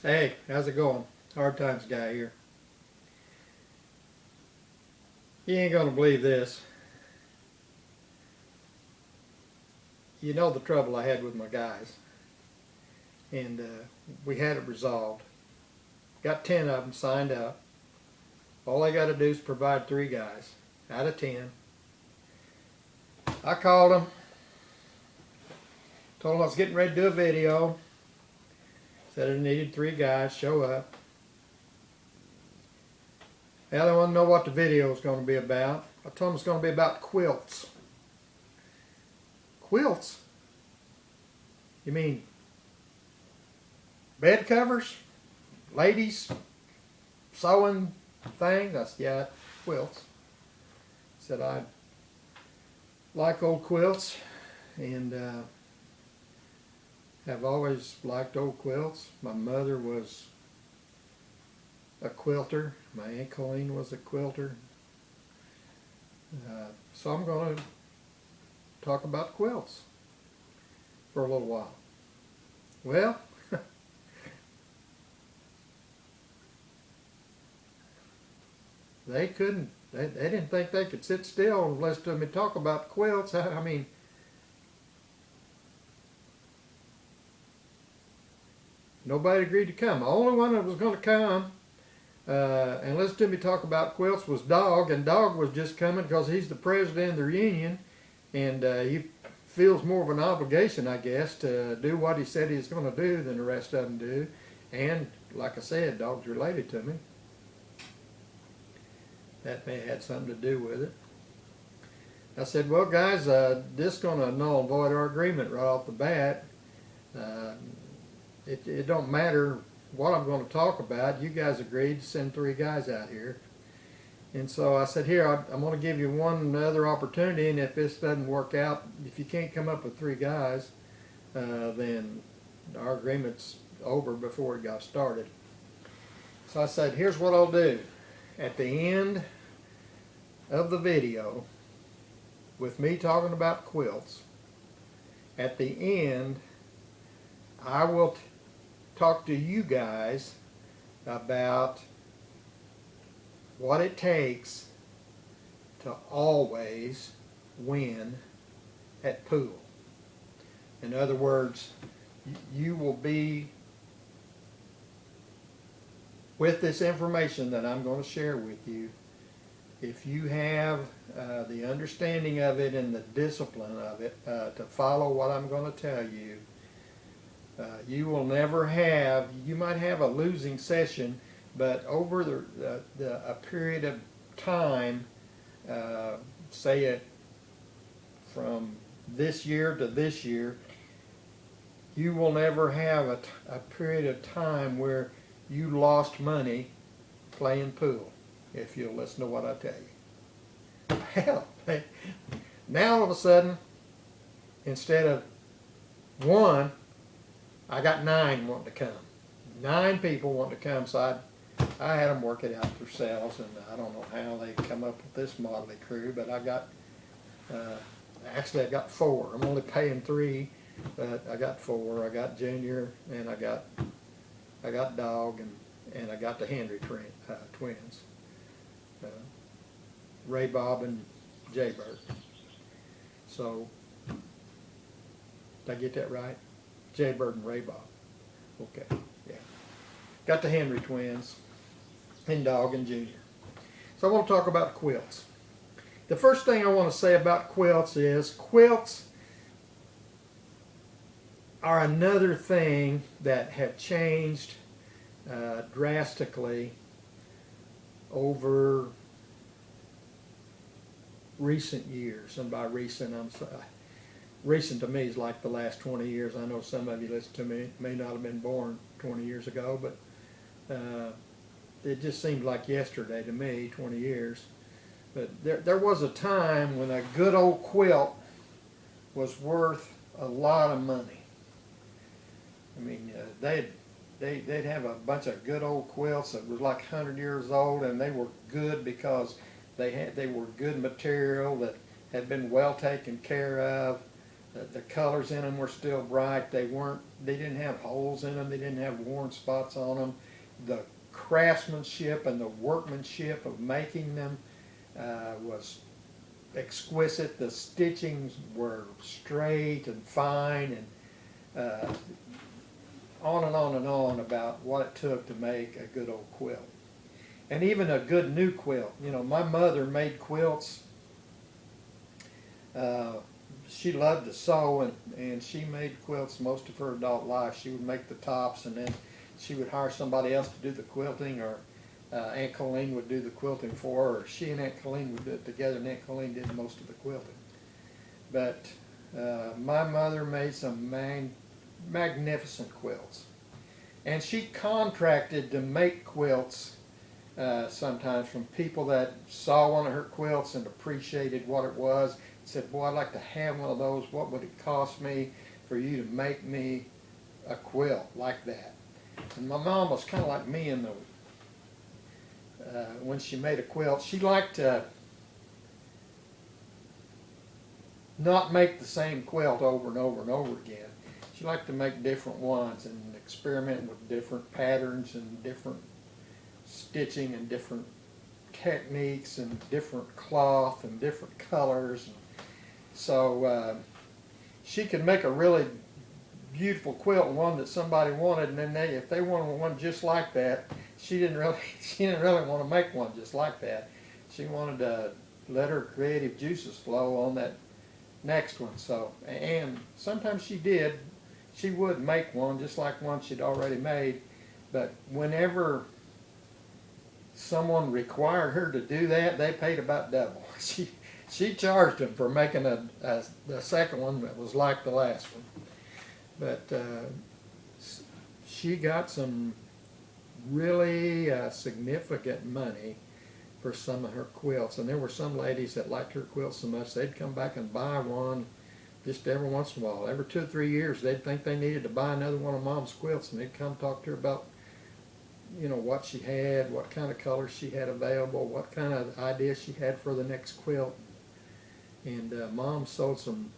Hey, how's it going? Hard Times guy here. You ain't gonna believe this. You know the trouble I had with my guys, and we had it resolved. Got 10 of them signed up. All I got to do is provide 3 guys out of 10. I called them, told them I was getting ready to do a video. Said I needed 3 guys, show up. Now they want to know what the video is going to be about. I told them it's going to be about quilts. Quilts? You mean bed covers? Ladies sewing things? I said, yeah, quilts. Said I like old quilts and have always liked old quilts. My mother was a quilter. My Aunt Colleen was a quilter. So I'm going to talk about quilts for a little while. Well, they couldn't, they didn't think they could sit still and listen to me talk about quilts. I mean, nobody agreed to come. The only one that was going to come and listen to me talk about quilts was Dog, and Dog was just coming because he's the president of the union, and he feels more of an obligation, I guess, to do what he said he was going to do than the rest of them do. And like I said, Dog's related to me. That may have had something to do with it. I said, well, guys, this is going to null and void our agreement right off the bat. It don't matter what I'm going to talk about. You guys agreed to send 3 guys out here. And so I said, here, I'm going to give you one other opportunity, and if this doesn't work out, if you can't come up with 3 guys, then our agreement's over before it got started. So I said, here's what I'll do. At the end of the video, with me talking about quilts, at the end, I will talk to you guys about what it takes to always win at pool. In other words, you will be, with this information that I'm going to share with you, if you have the understanding of it and the discipline of it to follow what I'm going to tell you, you will never have, you might have a losing session, but over a period of time, say it from this year to this year, you will never have a period of time where you lost money playing pool, if you'll listen to what I tell you. Hell, now all of a sudden, instead of 1, I got 9 wanting to come. 9 people wanting to come, so I had them work it out themselves, and I don't know how they come up with this motley crew, but I got, actually I got 4. I'm only paying 3, but I got 4. I got Junior, and I got Dog, and I got the Henry twins, Ray Bob and Jay Bird. So, did I get that right? Jay Bird and Ray Bob. Okay, yeah. Got the Henry twins, and Dog and Junior. So I want to talk about quilts. The first thing I want to say about quilts is quilts are another thing that have changed drastically over recent years. And by recent, recent to me is like the last 20 years. I know some of you listen to me may not have been born 20 years ago, but it just seemed like yesterday to me, 20 years. But there was a time when a good old quilt was worth a lot of money. I mean, they'd have a bunch of good old quilts that was like 100 years old, and they were good because they were good material that had been well taken care of. The colors in them were still bright. They didn't have holes in them. They didn't have worn spots on them. The craftsmanship and the workmanship of making them was exquisite. The stitchings were straight and fine, and on and on and on about what it took to make a good old quilt. And even a good new quilt. You know, my mother made quilts. She loved to sew, and she made quilts most of her adult life. She would make the tops, and then she would hire somebody else to do the quilting, or Aunt Colleen would do the quilting for her, or she and Aunt Colleen would do it together, and Aunt Colleen did most of the quilting. But my mother made some magnificent quilts. And she contracted to make quilts sometimes from people that saw one of her quilts and appreciated what it was. Said, boy, I'd like to have one of those. What would it cost me for you to make me a quilt like that? And my mom was kind of like me in the when she made a quilt. She liked to not make the same quilt over and over and over again. She liked to make different ones and experiment with different patterns and different stitching and different techniques and different cloth and different colors. So she could make a really beautiful quilt, one that somebody wanted, and then if they wanted one just like that, she didn't really want to make one just like that. She wanted to let her creative juices flow on that next one. So, and sometimes she did. She would make one just like one she'd already made, but whenever someone required her to do that, they paid about double. She charged them for making the second one that was like the last one. But she got some really significant money for some of her quilts. And there were some ladies that liked her quilts so much they'd come back and buy one just every once in a while. Every 2 or 3 years they'd think they needed to buy another one of Mom's quilts, and they'd come talk to her about, you know, what she had, what kind of colors she had available, what kind of ideas she had for the next quilt. And Mom sold some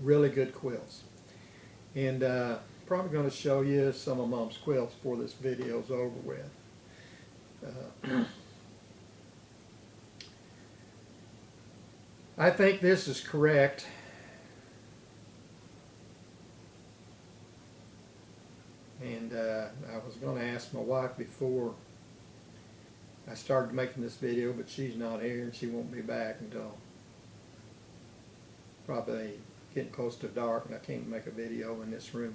really good quilts. And probably going to show you some of Mom's quilts before this video's over with. I think this is correct. And I was going to ask my wife before I started making this video, but she's not here and she won't be back until probably getting close to dark, and I can't make a video in this room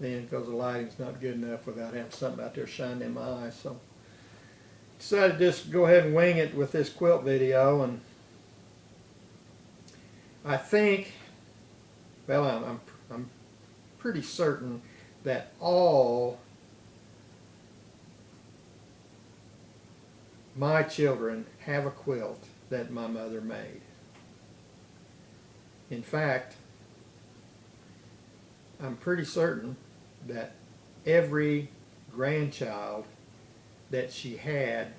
then because the lighting's not good enough without having something out there shining in my eyes. So decided to just go ahead and wing it with this quilt video. And I think, well, I'm pretty certain that all my children have a quilt that my mother made. In fact, I'm pretty certain that every grandchild that she had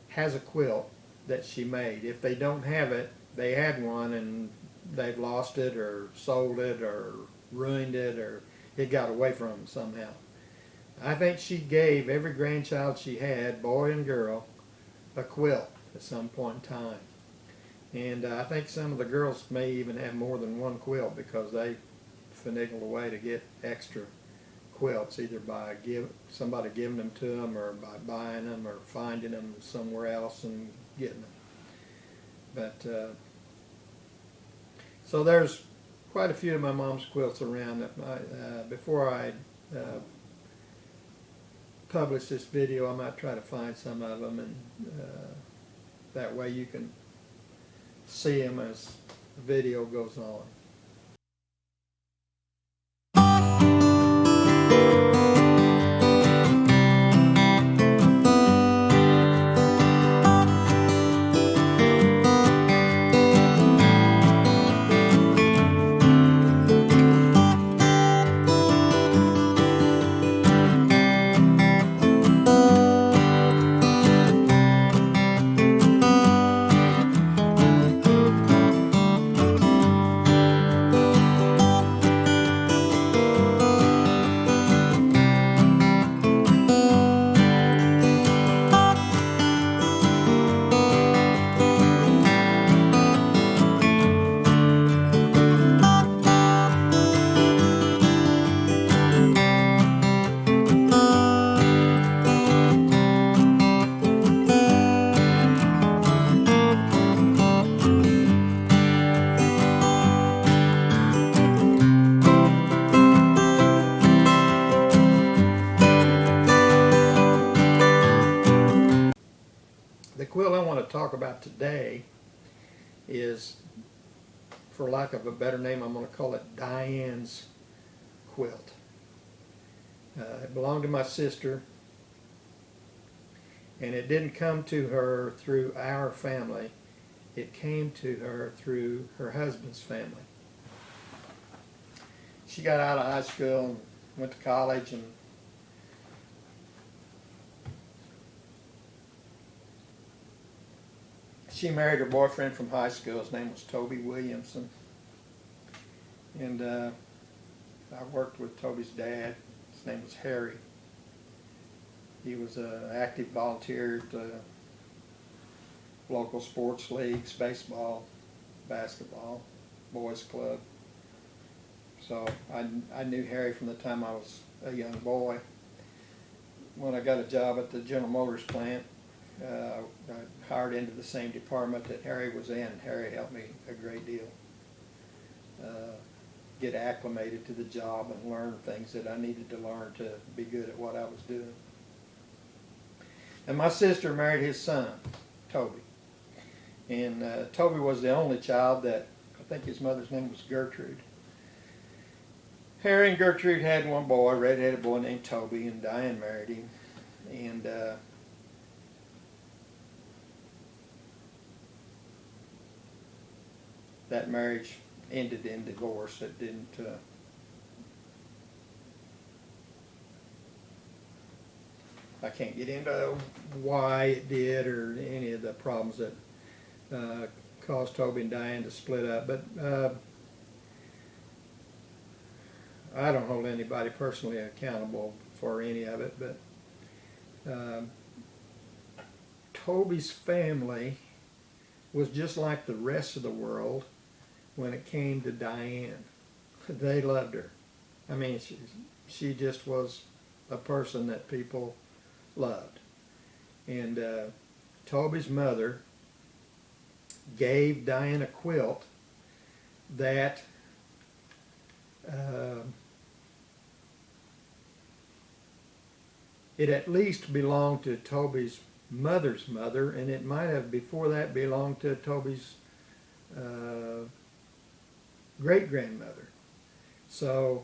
has a quilt that she made. If they don't have it, they had one and they've lost it or sold it or ruined it, or it got away from them somehow. I think she gave every grandchild she had, boy and girl, a quilt at some point in time. And I think some of the girls may even have more than one quilt because they finagled away to get extra quilts, either by somebody giving them to them or by buying them or finding them somewhere else and getting them. But so there's quite a few of my mom's quilts around. That before I publish this video, I might try to find some of them, and that way you can see them as the video goes on. quilt I want to talk about today is, for lack of a better name, I'm going to call it Diane's quilt. It belonged to my sister, and it didn't come to her through our family. It came to her through her husband's family. She got out of high school and went to college, and she married her boyfriend from high school. His name was Toby Williamson. And I worked with Toby's dad. His name was Harry. He was an active volunteer at local sports leagues, baseball, basketball, boys club. So I knew Harry from the time I was a young boy. When I got a job at the General Motors plant, I hired into the same department that Harry was in. Harry helped me a great deal get acclimated to the job and learn things that I needed to learn to be good at what I was doing. And my sister married his son, Toby. And Toby was the only child that, I think his mother's name was Gertrude. Harry and Gertrude had one boy, a red-headed boy named Toby, and Diane married him. And that marriage ended in divorce. It didn't I can't get into why it did or any of the problems that caused Toby and Diane to split up, but I don't hold anybody personally accountable for any of it. But Toby's family was just like the rest of the world when it came to Diane. They loved her. I mean, she just was a person that people loved. And Toby's mother gave Diane a quilt that it at least belonged to Toby's mother's mother, and it might have before that belonged to Toby's great-grandmother. So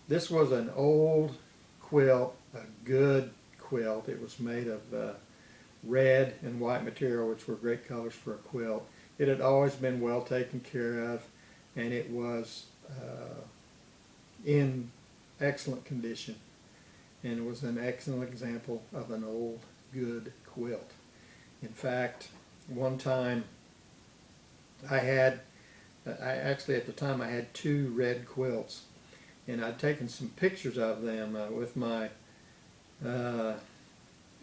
this was an old quilt, a good quilt. It was made of red and white material, which were great colors for a quilt. It had always been well taken care of, and it was in excellent condition. And it was an excellent example of an old, good quilt. In fact, one time actually at the time I had two red quilts, and I'd taken some pictures of them with my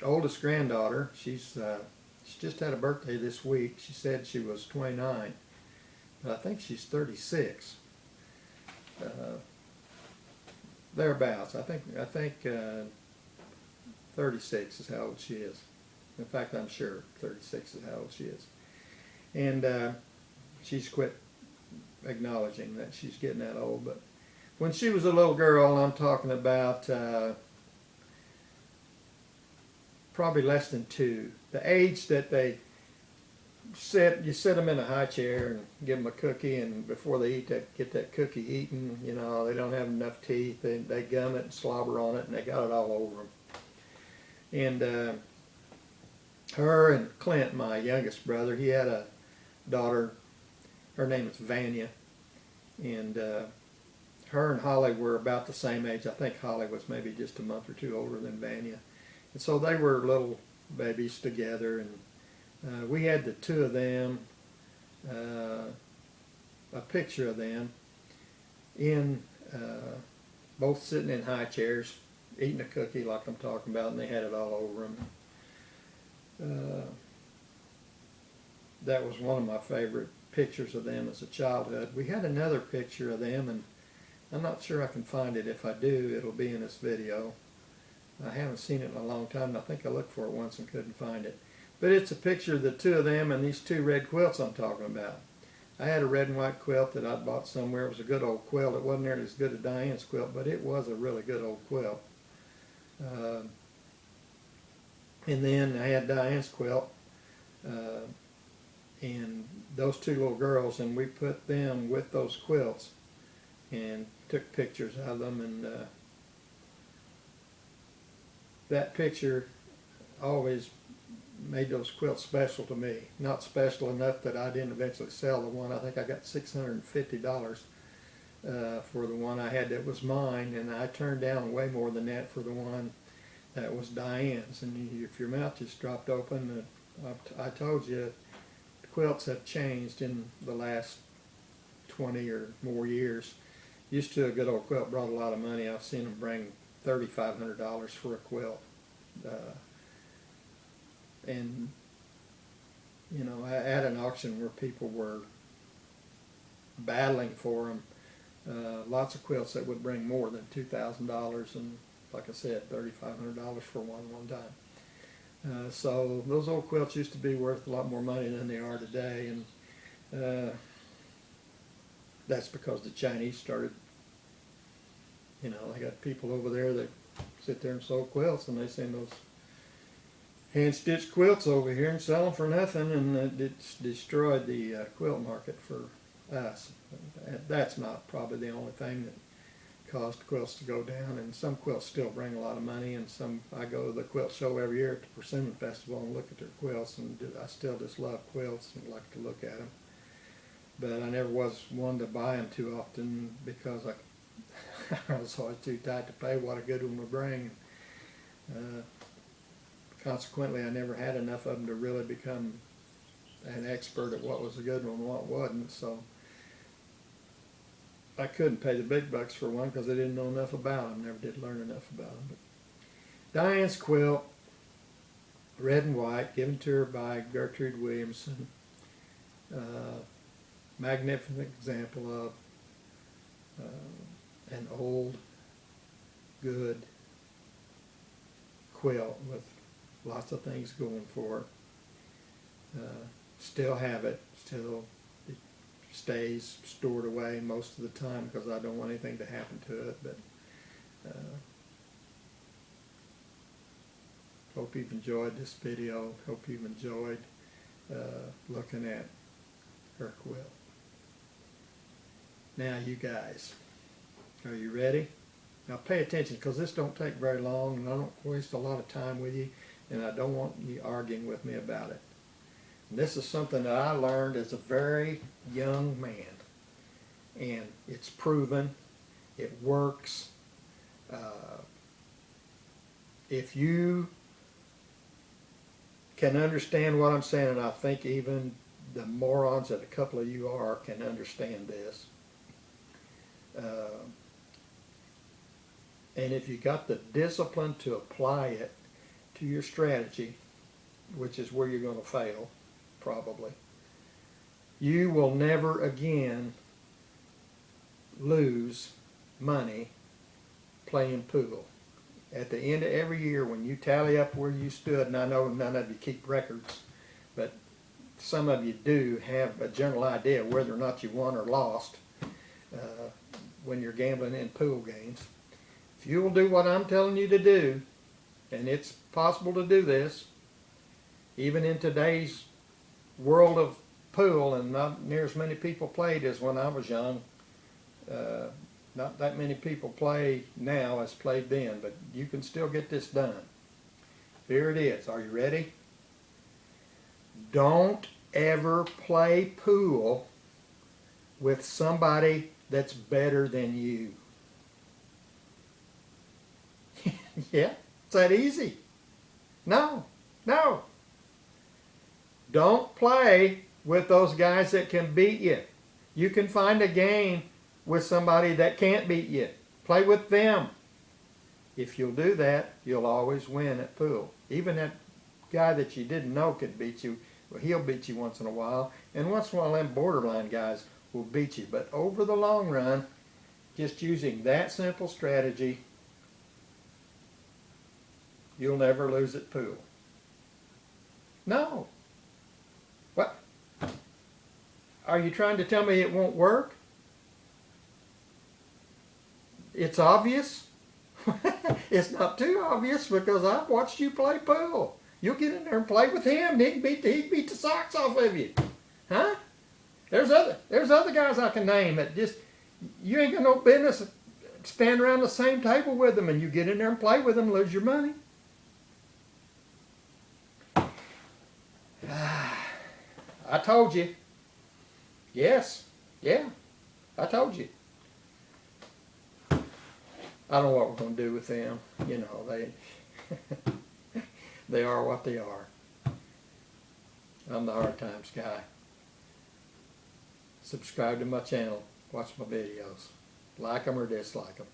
oldest granddaughter. She just had a birthday this week. She said she was 29, but I think she's 36. Thereabouts. I think 36 is how old she is. In fact, I'm sure 36 is how old she is. And she's quit acknowledging that she's getting that old. But when she was a little girl, I'm talking about probably less than 2. The age that they you sit them in a high chair and give them a cookie, and before they get that cookie eaten, you know, they don't have enough teeth. They gum it and slobber on it, and they got it all over them. And her and Clint, my youngest brother, he had a daughter. Her name is Vania, and her and Holly were about the same age. I think Holly was maybe just a month or 2 older than Vania, and so they were little babies together. And we had the 2 of them, a picture of them in both sitting in high chairs, eating a cookie like I'm talking about, and they had it all over them. That was one of my favorite pictures of them as a childhood. We had another picture of them, and I'm not sure I can find it. If I do, it'll be in this video. I haven't seen it in a long time, and I think I looked for it once and couldn't find it. But it's a picture of the 2 of them and these 2 red quilts I'm talking about. I had a red and white quilt that I bought somewhere. It was a good old quilt. It wasn't nearly as good as Diane's quilt, but it was a really good old quilt. And then I had Diane's quilt. And those two little girls, and we put them with those quilts and took pictures of them, and that picture always made those quilts special to me. Not special enough that I didn't eventually sell the one. I think I got $650 for the one I had that was mine, and I turned down way more than that for the one that was Diane's. And if your mouth just dropped open, I told you, quilts have changed in the last 20 or more years. Used to, a good old quilt brought a lot of money. I've seen them bring $3,500 for a quilt. And, you know, at an auction where people were battling for them, lots of quilts that would bring more than $2,000, and like I said, $3,500 for one time. So those old quilts used to be worth a lot more money than they are today, and that's because the Chinese started, you know, they got people over there that sit there and sew quilts, and they send those hand-stitched quilts over here and sell them for nothing, and it's destroyed the quilt market for us. That's not probably the only thing that caused quilts to go down, and some quilts still bring a lot of money, and some, I go to the quilt show every year at the Persimmon Festival and look at their quilts, and I still just love quilts and like to look at them. But I never was one to buy them too often because I was always too tight to pay what a good one would bring. Consequently, I never had enough of them to really become an expert at what was a good one and what wasn't. So I couldn't pay the big bucks for one because I didn't know enough about them. Never did learn enough about them. But Diane's quilt, red and white, given to her by Gertrude Williamson. Magnificent example of an old, good quilt with lots of things going for it. Still have it. Still it stays stored away most of the time because I don't want anything to happen to it. But hope you've enjoyed this video. Hope you've enjoyed looking at her quilt. Now you guys, are you ready? Now pay attention because this don't take very long and I don't waste a lot of time with you, and I don't want you arguing with me about it. And this is something that I learned as a very young man, and it's proven, it works. If you can understand what I'm saying, and I think even the morons that a couple of you are can understand this, and if you got the discipline to apply it to your strategy, which is where you're going to fail, probably, you will never again lose money playing pool. At the end of every year, when you tally up where you stood, and I know none of you keep records, but some of you do have a general idea whether or not you won or lost when you're gambling in pool games. If you will do what I'm telling you to do, and it's possible to do this, even in today's world of pool, and not near as many people played as when I was young. Not that many people play now as played then, but you can still get this done. Here it is. Are you ready? Don't ever play pool with somebody that's better than you. Yeah, it's that easy. No. Don't play with those guys that can beat you. You can find a game with somebody that can't beat you. Play with them. If you'll do that, you'll always win at pool. Even that guy that you didn't know could beat you, well, he'll beat you once in a while. And once in a while, them borderline guys will beat you. But over the long run, just using that simple strategy, you'll never lose at pool. No. What? Are you trying to tell me it won't work? It's obvious. It's not too obvious because I've watched you play pool. You'll get in there and play with him, and he'd beat the socks off of you. Huh? There's other guys I can name that just, you ain't got no business stand around the same table with them, and you get in there and play with them, lose your money. I told you. Yes. Yeah. I told you. I don't know what we're going to do with them. You know, they are what they are. I'm the Hard Times guy. Subscribe to my channel. Watch my videos. Like them or dislike them.